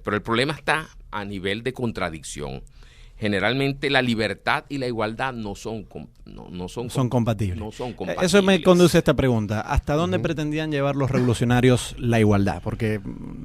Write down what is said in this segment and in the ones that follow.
Pero el problema está a nivel de contradicción. Generalmente la libertad y la igualdad no son compatibles. No son compatibles. Eso me conduce a esta pregunta. ¿Hasta dónde pretendían llevar los revolucionarios la igualdad? Porque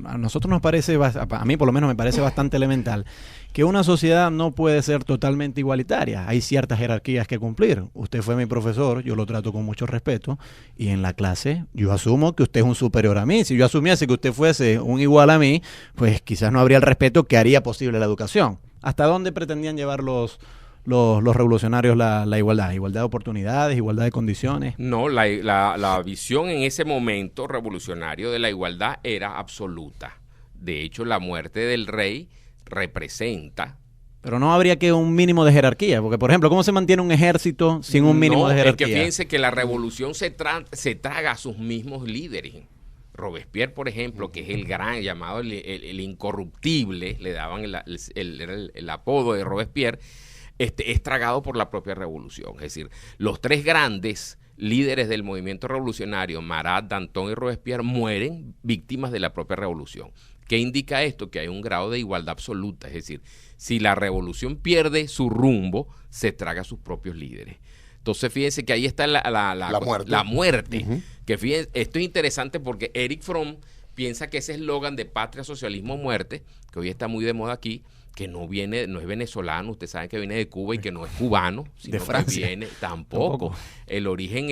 a nosotros nos parece, a mí por lo menos me parece bastante elemental, que una sociedad no puede ser totalmente igualitaria. Hay ciertas jerarquías que cumplir. Usted fue mi profesor, yo lo trato con mucho respeto, y en la clase yo asumo que usted es un superior a mí. Si yo asumiese que usted fuese un igual a mí, pues quizás no habría el respeto que haría posible la educación. ¿Hasta dónde pretendían llevar los revolucionarios la igualdad? ¿Igualdad de oportunidades, igualdad de condiciones? No, la visión en ese momento revolucionario de la igualdad era absoluta. De hecho, la muerte del rey representa... Pero no habría que un mínimo de jerarquía, porque, por ejemplo, ¿cómo se mantiene un ejército sin un mínimo de jerarquía? Es que fíjense que la revolución se traga a sus mismos líderes. Robespierre, por ejemplo, que es el gran llamado el incorruptible, le daban el apodo de Robespierre, es tragado por la propia revolución. Es decir, los tres grandes líderes del movimiento revolucionario, Marat, Danton y Robespierre, mueren víctimas de la propia revolución. ¿Qué indica esto? Que hay un grado de igualdad absoluta. Es decir, si la revolución pierde su rumbo, se traga a sus propios líderes. Entonces, fíjense que ahí está la muerte. Uh-huh. Que fíjense, esto es interesante porque Erich Fromm piensa que ese eslogan de patria, socialismo, muerte, que hoy está muy de moda aquí, que no es venezolano, ustedes saben que viene de Cuba y que no es cubano, sino de Francia. Que viene tampoco. El origen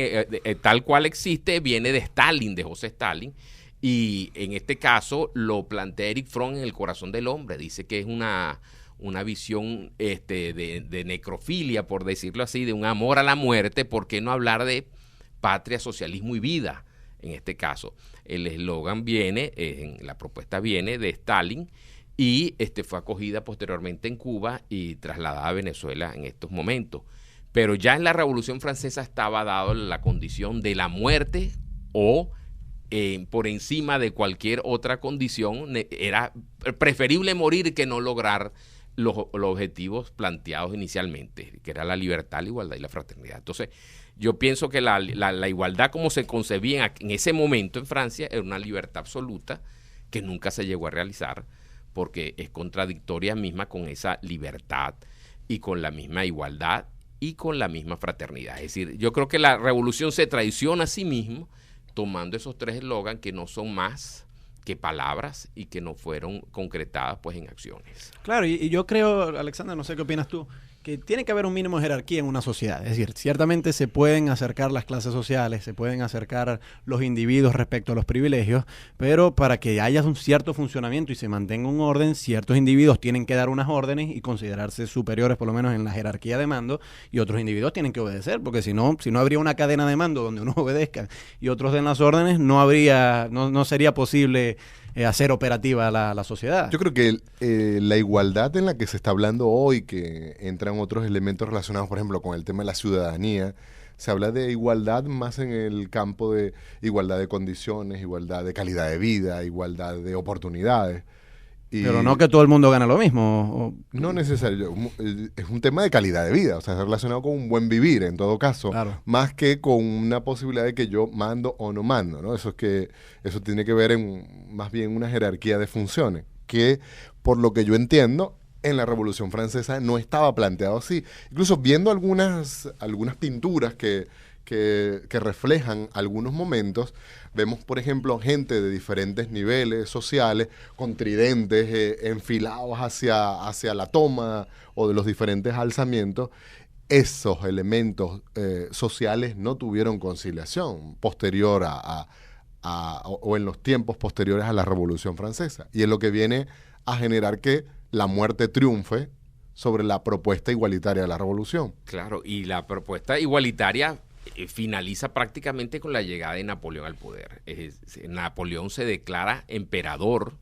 tal cual existe viene de Stalin, de José Stalin, y en este caso lo plantea Erich Fromm en El corazón del hombre. Dice que es una visión de necrofilia, por decirlo así, de un amor a la muerte. ¿Por qué no hablar de patria, socialismo y vida? En este caso, el eslogan la propuesta viene de Stalin y fue acogida posteriormente en Cuba y trasladada a Venezuela en estos momentos. Pero ya en la Revolución Francesa estaba dado la condición de la muerte o por encima de cualquier otra condición. Era preferible morir que no lograr los objetivos planteados inicialmente, que era la libertad, la igualdad y la fraternidad. Entonces, yo pienso que la igualdad como se concebía en ese momento en Francia era una libertad absoluta que nunca se llegó a realizar porque es contradictoria misma con esa libertad y con la misma igualdad y con la misma fraternidad. Es decir, yo creo que la revolución se traiciona a sí mismo tomando esos tres eslogans que no son más que palabras y que no fueron concretadas pues en acciones. Claro, y yo creo, Alexander, no sé qué opinas tú, que tiene que haber un mínimo de jerarquía en una sociedad. Es decir, ciertamente se pueden acercar las clases sociales, se pueden acercar los individuos respecto a los privilegios, pero para que haya un cierto funcionamiento y se mantenga un orden, ciertos individuos tienen que dar unas órdenes y considerarse superiores por lo menos en la jerarquía de mando, y otros individuos tienen que obedecer, porque si no habría una cadena de mando donde unos obedezcan y otros den las órdenes, no sería posible hacer operativa la sociedad. Yo creo que la igualdad en la que se está hablando hoy, que entran otros elementos relacionados, por ejemplo, con el tema de la ciudadanía, se habla de igualdad más en el campo de igualdad de condiciones, igualdad de calidad de vida, igualdad de oportunidades. Pero no que todo el mundo gane lo mismo. No necesario. Es un tema de calidad de vida, o sea, es relacionado con un buen vivir, en todo caso, claro, más que con una posibilidad de que yo mando o no mando, ¿no? Eso tiene que ver más bien una jerarquía de funciones, que por lo que yo entiendo, en la Revolución Francesa no estaba planteado así. Incluso viendo algunas pinturas que reflejan algunos momentos, vemos, por ejemplo, gente de diferentes niveles sociales, con tridentes enfilados hacia la toma o de los diferentes alzamientos. Esos elementos sociales no tuvieron conciliación posterior o en los tiempos posteriores a la Revolución Francesa. Y es lo que viene a generar que la muerte triunfe sobre la propuesta igualitaria de la Revolución. Claro, y la propuesta igualitaria finaliza prácticamente con la llegada de Napoleón al poder. Napoleón se declara emperador,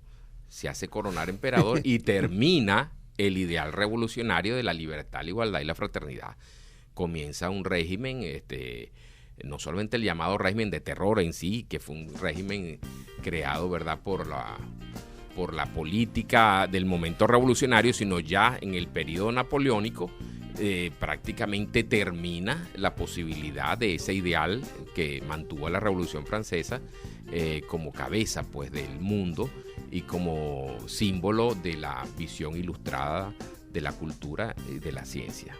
se hace coronar emperador y termina el ideal revolucionario de la libertad, la igualdad y la fraternidad. Comienza un régimen, no solamente el llamado régimen de terror en sí, que fue un régimen creado, ¿verdad?, por la política del momento revolucionario, sino ya en el periodo napoleónico, prácticamente termina la posibilidad de ese ideal que mantuvo la Revolución Francesa como cabeza pues del mundo, y como símbolo de la visión ilustrada de la cultura y de la ciencia.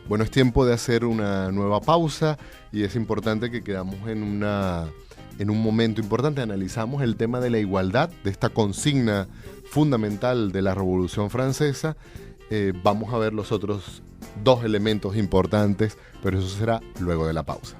Bueno, es tiempo de hacer una nueva pausa y es importante que quedamos en un momento importante. Analizamos el tema de la igualdad, de esta consigna fundamental de la Revolución Francesa. Vamos a ver los otros dos elementos importantes, pero eso será luego de la pausa.